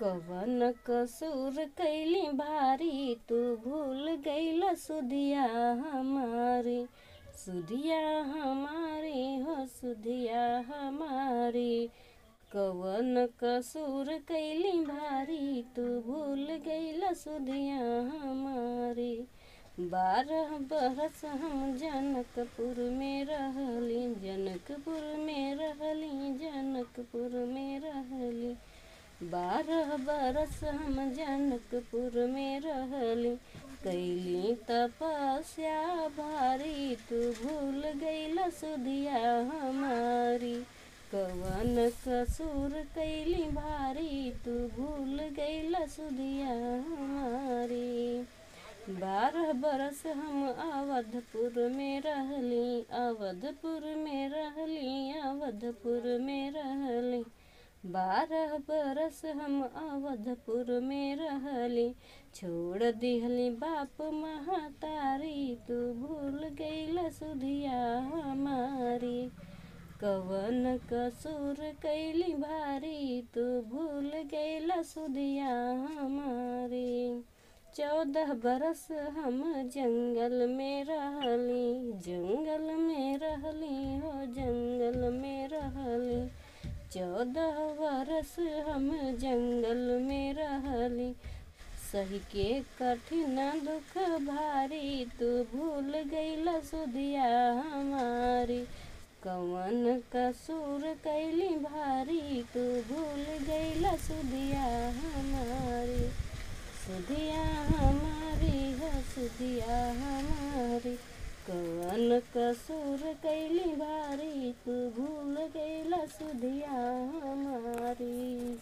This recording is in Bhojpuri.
कवन कसूर कैली भारी तू भूल गईल सुधिया हमारी। सुधिया हमारी हो सुधिया हमारी। कवन कसूर कैली भारी तू भूल गईल सुधिया हमारी। 12 बरस हम जनकपुर में रहली, जनकपुर में रहली, जनकपुर में रहली। 12 बरस हम जनकपुर में रहली, कैली तपस्या भारी तू भूल गईल सुधिया हमारी। कवन कसूर कैली भारी तू भूल गईल सुधिया हमारी। 12 बरस हम अवधपुर में रहली, अवधपुर में रहली, अवधपुर में रहली। 12 बरस हम अवधपुर में रहली, छोड़ दिहली बाप महतारी तू भूल गईल सुधिया हमारी। कवन कसूर कैली भारी तू भूल गईल सुधिया हमारी। 14 बरस हम जंगल में रहली, जंगल में रहली हो जंगल में रहली। 14 बरस हम जंगल में रहली, सही के कठिन दुख भारी तू भूल गईल सुधिया हमारी। कवन कसूर कैली भारी तू भूल गईल सुधिया हमारी। सुधिया हमारी हो सुधिया हमारी। कवन कसूर कैली भारी तू भूल गईल सुधिया हमारी।